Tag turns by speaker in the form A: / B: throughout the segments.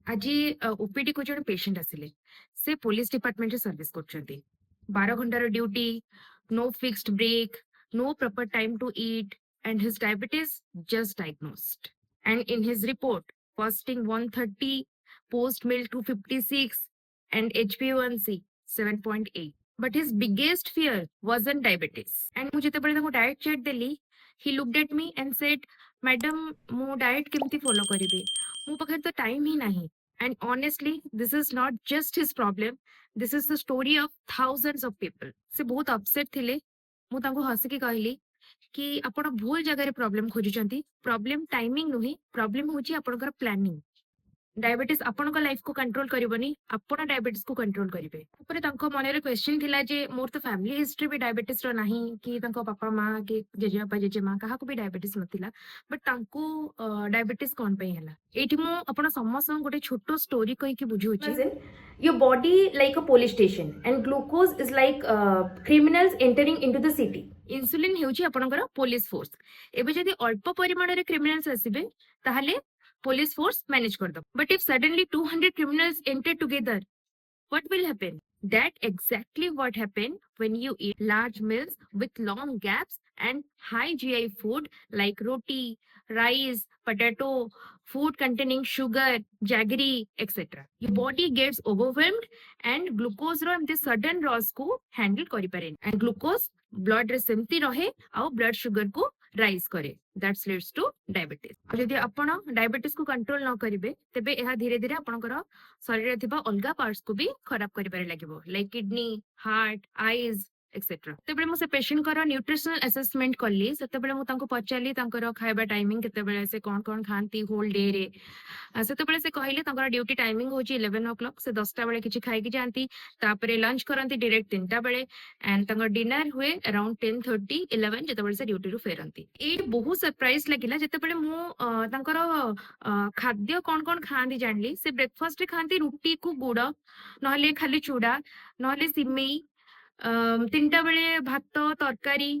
A: आज ओपीडी को जन पेशेंट आसिले से पुलिस डिपार्टमेंट रे सर्विस करछंती 12 घंटार duty no fixed break no proper time to eat and his diabetes just diagnosed and in his report fasting 130 post meal 256 and HbA1c 7.8 but his biggest fear wasn't diabetes and मुझे तो बड़े diet chart Delhi he looked at me and said madam मु diet केमती follow करिवे मो पाखे तो time ही नहीं and honestly this is not just his problem this is the story of thousands of people से बहुत अपसेट थिले मु तांको हसिकी कहली कि आपण भूल जगह रे प्रॉब्लम खोजुचंती प्रॉब्लम टाइमिंग नुही प्रॉब्लम होची आपनकर प्लानिंग डायबिटीज आपनका लाइफ को कंट्रोल करबनी आपण डायबिटीज को कंट्रोल करिवे ऊपर तांको मन रे क्वेश्चन थिला जे मोर तो फैमिली हिस्ट्री भी डायबिटीज रो नाही कि तांको पापा मां के जेजेबापा जेजेमा काहा को भी डायबिटीज नथिला बट तांको डायबिटीज कोन पे हला एठी मो आपण समस्त गोटे छोटो स्टोरी कहि कि बुझौची your body like a police station and glucose is like criminals entering into the city insulin हेउची आपनकर पुलिस फोर्स एबे जदी अल्प परिमाण रे criminals आसीबे ताहाले police force manage kar do. But if suddenly 200 criminals enter together, what will happen? That exactly what happened when you eat large meals with long gaps and high GI food like roti, rice, potato, food containing sugar, jaggery, etc. Your body gets overwhelmed and glucose ro एमती sudden loss को handle करि पारे and glucose blood रे सेमती रहे आउ blood sugar को rise करे दैट्स लीड्स टू डायबिटीज जदि आपण डायबिटीज को कंट्रोल न करिवे तेबे एहा धीरे धीरे आपनकर शरीर रे थिबा अलगा पार्ट्स को भी खराब करि पारे लागिवो like kidney heart eyes etcetera तेबे मो से पेशेंट कर न्यूट्रिशनल असेसमेंट करली सेतेबेले मो तांको पचारली तांकर खाइबा टाइमिंग केतेबेले से कोन खांती होल डे रे सेतेबेले से कहले तांकर ड्यूटी टाइमिंग होची 11 o'clock से 10टा बेले किछि खाइ कि जानती तापरे लंच करंती डायरेक्ट 3टा बेले एंड तांकर डिनर हुए अराउंड 10:30 11 जेतेबेले से ड्यूटी रु फेरंती ए बहुत सरप्राइज लागिला जेतेबेले मो तांकर खाद्य कोन खांती जानली से ब्रेकफास्ट रे खांती रुटी को गुड़ नहले खाली चूड़ा नहले सिमेई 3टा बेले भात तरकारी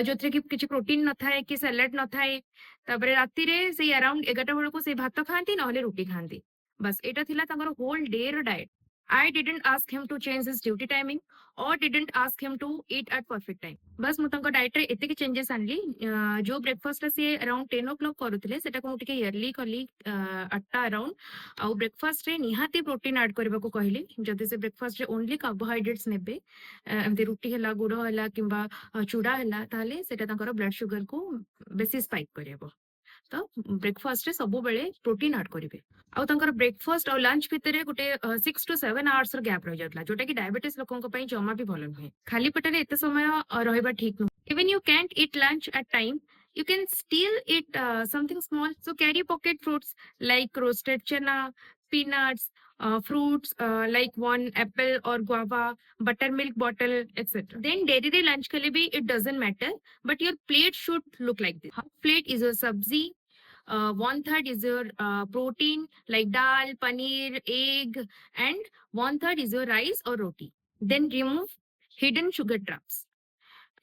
A: जो कि किसी प्रोटीन न थाए कि सैलेड न थाए तापरे राती रे से अराउंड 11टा बेले को से भात खांती नहले रुटी खांती बस एटा थिला तांकर होल डे रो diet I didn't ask him to change his duty timing or didn't ask him to eat at perfect time. बस मु तांको डाइट रे एते के चेंजेस आनली जो ब्रेकफास्ट से अराउंड 10 o'clock करूथिले सेटा को टिके इयरली कली 8टा अराउंड आ ब्रेकफास्ट रे निहाती प्रोटीन ऐड करबा को कहली जदि से ब्रेकफास्ट रे ओनली कार्बोहाइड्रेट्स नेबे एमते रुटी हला गुड़ हला किंबा चूड़ा हला ताले सेटा तांकर ब्लड शुगर को बेसी स्पाइक करबो तो ब्रेकफास्ट रे सब बेले प्रोटीन ऐड करिवे आ तांकर ब्रेकफास्ट और लंच भितर गोटे 6 to 7 आवर्स रो गैप रह जातला जोटा कि डायबिटीज लोकन को पई जमा भी भलो नहे खाली पेटरे एते समय रहबा ठीक न even you can't eat lunch at time you can still eat something small so carry pocket fruits like roasted chana peanuts fruits like one apple or guava buttermilk bottle etc then dairy re lunch ke liye bhi it doesn't matter but your plate should look like this half plate is a sabzi 1/3 is your protein like dal paneer egg and 1/3 is your rice or roti then remove hidden sugar traps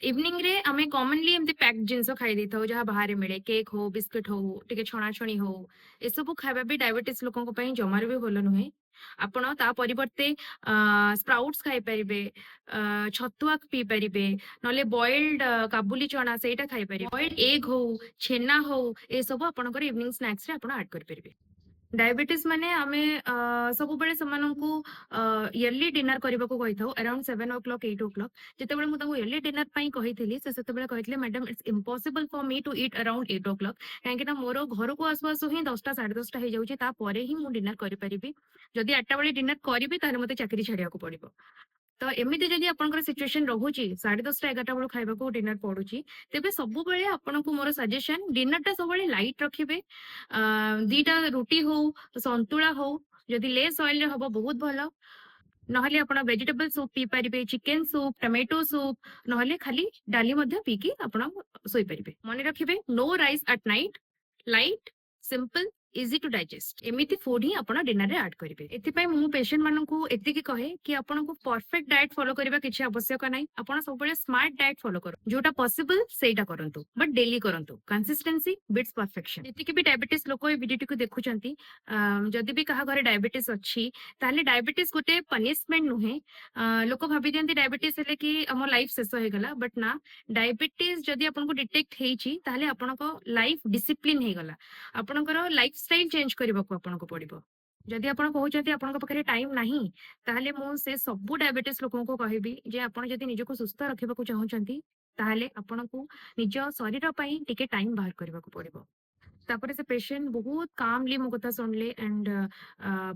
A: evening रे आमे commonly एमती pack जिंस खाई देथाउ जहाँ बाहर मिले cake हो biscuit हो टिके छणा छणी हो ए सब खाइबा भी डायबिटीज लोकन को पई जमार भी भलो नुहे आपण ता परिवर्ते स्प्राउट्स खाई परिबे छतुआ पी परिबे नले बॉइल्ड काबुली चना सेटा खाई परिबे बॉइल्ड एग हो छेना हो ए सब आपनकर इवनिंग स्नैक्स रे आपण ऐड कर परिबे डायबिटीज माने आमे सब बेले समानंकु इयरली डिनर करबा को कहिथाउ अराउंड 7 o'clock 8 o'clock जेतेबेले मु तांको इयरली डिनर पई कहिथिली से सेतेबेले कहितले madam it's impossible for me to eat around 8 o'clock काहे कि ना मोरो घर को आसु आसु ही 10टा 10:30 हे जाउची ता परे ही मु डिनर करि परिबी जदी 8टा बेले डिनर करिबी ताले मते चाकरी छाडिया को पड़िबो तो एमिति जदी आपनकर सिचुएशन रहूची 10:30 11टा बेले खाइबा को डिनर पडुची तेबे सब बेले आपनको मोर सजेशन डिनर टा सब बेले लाइट रखिबे दीटा रुटी हो संतुला हो जदी लेस ऑयल रे हबो बहुत भलो नहले आपण वेजिटेबल सूप पी परिबे चिकन सूप टमेटो सूप नहले खाली डाली मध्ये पीकी आपण सोई परिबे मन रखिबे no rice at night light simple easy to digest एमिति फूड ही आपण डिनर रे ऐड करिवे। एथिपाई मु पेशेंट माननकु एतिकी कहे कि आपनको परफेक्ट डाइट फॉलो करिबा किछि आवश्यक नाही। आपण सब बेले स्मार्ट डाइट फॉलो करो, जोटा पॉसिबल सेटा करंतु, बट डेली करंतु। Consistency beats perfection. एतिकी भी डायबिटीज लोक ए वीडियो को देखुचंती, जदि भी कहा घरे डायबिटीज अछि ताले डायबिटीज गोटे पनिशमेंट नुहे। लोक भाबी दियंती डायबिटीज हेले कि हमर लाइफ शेष हो गला, बट ना, डायबिटीज जदि आपनको डिटेक्ट हेछि ताले आपनको लाइफ डिसिप्लिन हे गला। आपणकर लाइफस्टाइल चेंज करबाको आपनको पड़िबो। जदि आपण कहउछंती आपनको पाखरे टाइम नाही ताहले मु से सब डायबिटीज लोकन को कहबी जे आपण जदि निजको सुस्थ रखिबाको चाहउछंती ताहले आपनको निज शरीर पई टिके टाइम बाहर करबाको पड़िबो। तापर से पेशेंट बहुत कामली मो कथा सुनले एंड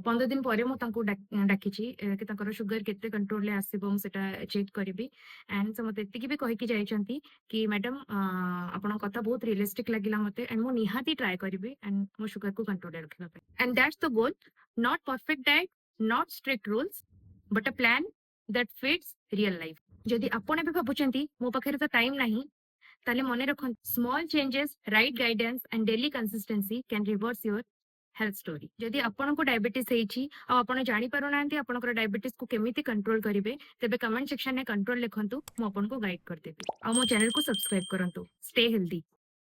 A: 15 दिन परे मु तांको डाकिची कि तांकर शुगर केते कंट्रोल ले आसीबो, मु सेटा चेक करबी। एंड से मते एतिकी भी कहि कि जाइछंती कि मैडम आपन कथा बहुत रियलिस्टिक लागिला मते, एंड मु निहाती ट्राई करबी एंड मो शुगर को कंट्रोल ले रखिबा पे। And that's the goal, not perfect diet, not strict rules, but a plan that fits real life. जदि आपण भी भाबुचंती मो पाखरे तो टाइम नाही, ताले मने रखन small changes, right guidance and daily consistency can reverse your health story. जदि आपन को डायबिटीज हेछि आ आपन जानि पारो नांती आपन को डायबिटीज को केमिति कंट्रोल करिवे, तेबे कमेंट सेक्शन में कंट्रोल लिखंतु, मु आपन को गाइड कर देबी। आ मो चैनल को सब्सक्राइब करंतु। Stay healthy.